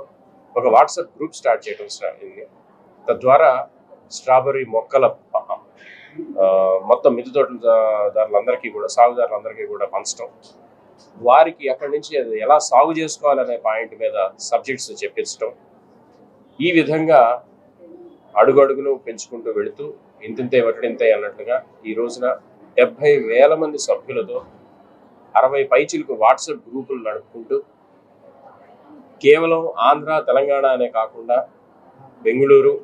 ఒక వాట్సాప్ గ్రూప్ స్టార్ట్ చేయడం అయింది. తద్వారా స్ట్రాబెర్రీ మొక్కల మొత్తం మిద్దె తోటదారులందరికీ కూడా, సాగుదారులందరికీ కూడా పంచడం, వారికి అక్కడి నుంచి అది ఎలా సాగు చేసుకోవాలనే పాయింట్ మీద సబ్జెక్ట్స్ చెప్పించడం, ఈ విధంగా అడుగడుగును పెంచుకుంటూ వెళుతూ ఇంతింతే వడ్డింతే అన్నట్లుగా ఈ రోజున 70,000 మంది సభ్యులతో 60 పైచిలకు వాట్సాప్ గ్రూపులు నడుపుకుంటూ కేవలం ఆంధ్ర, తెలంగాణ అనే కాకుండా బెంగళూరు,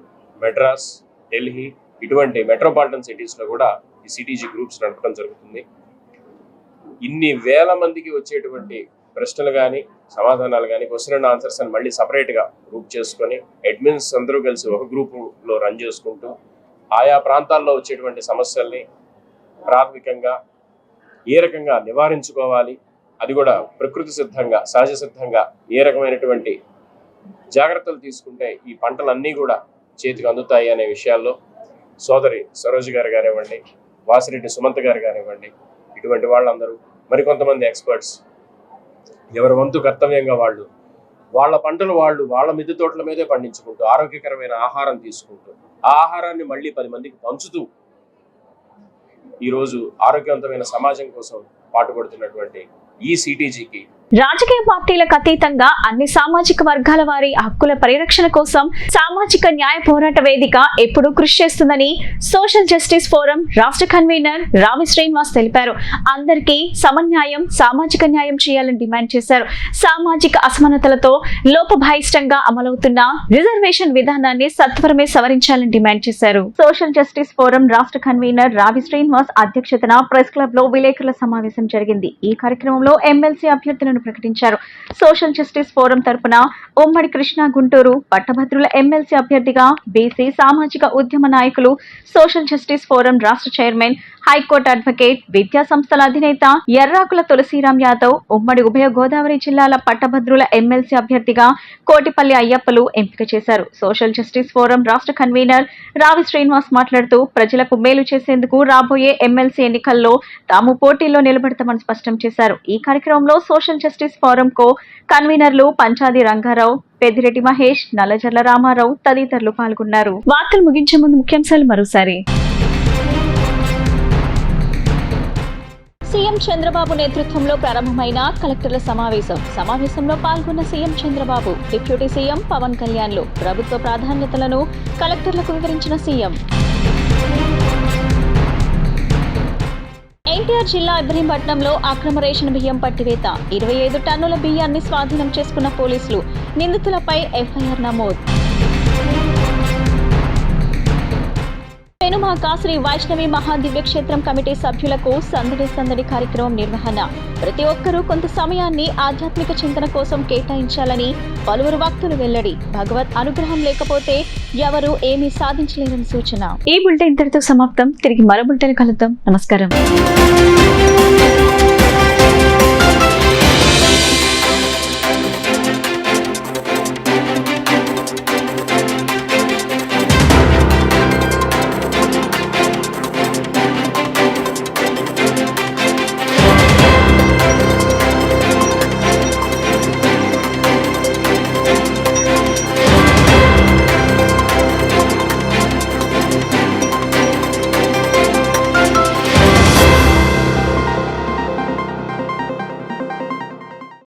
మెడ్రాస్, ఢిల్లీ ఇటువంటి మెట్రోపాలిటన్ సిటీస్లో కూడా ఈ సిటీజీ గ్రూప్స్ నడపడం జరుగుతుంది. ఇన్ని వేల మందికి వచ్చేటువంటి ప్రశ్నలు కానీ, సమాధానాలు కానీ, క్వశ్చన్ అండ్ ఆన్సర్స్ అని మళ్ళీ సపరేట్గా గ్రూప్ చేసుకొని అడ్మిన్స్ అందరూ కలిసి ఒక గ్రూపులో రన్ చేసుకుంటూ ఆయా ప్రాంతాల్లో వచ్చేటువంటి సమస్యల్ని ప్రాథమికంగా ఏ రకంగా నివారించుకోవాలి, అది కూడా ప్రకృతి సిద్ధంగా, సహజ సిద్ధంగా ఏ రకమైనటువంటి జాగ్రత్తలు తీసుకుంటే ఈ పంటలన్నీ కూడా చేతికి అందుతాయి అనే విషయాల్లో సోదరి సరోజ్ గారు కానివ్వండి, వాసిరెడ్డి సుమంత్ గారు కానివ్వండి, ఇటువంటి వాళ్ళందరూ, మరికొంతమంది ఎక్స్పర్ట్స్ ఎవరి వంతు కర్తవ్యంగా వాళ్ళ పంటలు వాళ్ళ మిద్దె తోటల మీదే పండించుకుంటూ ఆరోగ్యకరమైన ఆహారం తీసుకుంటూ ఆ ఆహారాన్ని మళ్ళీ 10 మందికి పంచుతూ ఈరోజు ఆరోగ్యవంతమైన సమాజం కోసం పాటుపడుతున్నటువంటి ఈ సిటీజీకి రాజకీయ పార్టీలకు అతీతంగా అన్ని సామాజిక వర్గాల వారి హక్కుల పరిరక్షణ కోసం సామాజిక న్యాయ పోరాట వేదిక ఎప్పుడూ కృషి చేస్తుందని సోషల్ జస్టిస్ ఫోరం రాష్ట్ర కన్వీనర్ రావి శ్రీనివాస్ తెలిపారు. అందరికీ సమన్యాయం, సామాజిక న్యాయం చేయాలని డిమాండ్ చేశారు. సామాజిక అసమానతలతో లోపభాయిష్టంగా అమలవుతున్న రిజర్వేషన్ విధానాన్ని సత్వరమే సవరించాలని డిమాండ్ చేశారు. సోషల్ జస్టిస్ ఫోరం రాష్ట్ర కన్వీనర్ రావి శ్రీనివాస్ అధ్యక్షతన ప్రెస్ క్లబ్ లో విలేకరుల సమావేశం జరిగింది. ఈ కార్యక్రమంలో ఎమ్మెల్సీ అభ్యర్థులను ప్రకటించారు. సోషల్ జస్టిస్ ఫోరం తరపున ఉమ్మడి కృష్ణా గుంటూరు పట్టభద్రుల ఎమ్మెల్సీ అభ్యర్థిగా బీసీ సామాజిక ఉద్యమ నాయకులు, సోషల్ జస్టిస్ ఫోరం రాష్ట్ర చైర్మన్, హైకోర్టు అడ్వకేట్, విద్యా సంస్థల అధినేత ఎర్రాకుల తులసిరాం యాదవ్, ఉమ్మడి ఉభయ గోదావరి జిల్లాల పట్టభద్రుల ఎమ్మెల్సీ అభ్యర్థిగా కోటిపల్లి అయ్యప్పలు ఎంపిక చేశారు. సోషల్ జస్టిస్ ఫోరం రాష్ట్ర కన్వీనర్ రావి శ్రీనివాస్ మాట్లాడుతూ ప్రజలకు మేలు చేసేందుకు రాబోయే ఎమ్మెల్సీ ఎన్నికల్లో తాము పోటీల్లో నిలబడతామని స్పష్టం చేశారు. ఈ కార్యక్రమంలో సోషల్ జస్టిస్ ఫోరం కో కన్వీనర్లు పంచాది రంగారావు, పెద్దిరెడ్డి మహేష్, నల్లజర్ల రామారావు తదితరులు పాల్గొన్నారు. వార్తలు ముగించే ముందు ముఖ్యాంశాలు మరోసారి. సీఎం చంద్రబాబు నేతృత్వంలో ప్రారంభమైన కలెక్టర్ల సమావేశంలో పాల్గొన్న CM Chandrababu, deputy CM Pawan కళ్యాణ్లు ప్రభుత్వ ప్రాధాన్యతలను కలెక్టర్లకు వివరించిన సీఎం. ఎన్టీఆర్ జిల్లా ఇబ్రహీంపట్నంలో అక్రమ రేషన్ బియ్యం పట్టివేత, 25 టన్నుల బియ్యాన్ని స్వాధీనం చేసుకున్న పోలీసులు, నిందితులపై ఎఫ్ఐఆర్ నమోదు. పెనుమాక శ్రీ వైష్ణవి మహాదివ్యక్షేత్రం కమిటీ సభ్యులకు సందడి కార్యక్రమం నిర్వహణ. ప్రతి ఒక్కరూ కొంత సమయాన్ని ఆధ్యాత్మిక చింతన కోసం కేటాయించాలని పలువురు భక్తులు వెల్లడి. భగవత్ అనుగ్రహం లేకపోతే ఎవరు ఏమీ సాధించలేరని సూచన. ఈ బులెటిన్ ఇంతటితో సమాప్తం. తిరిగి మరో బులెటిన్ కలుద్దాం. నమస్కారం.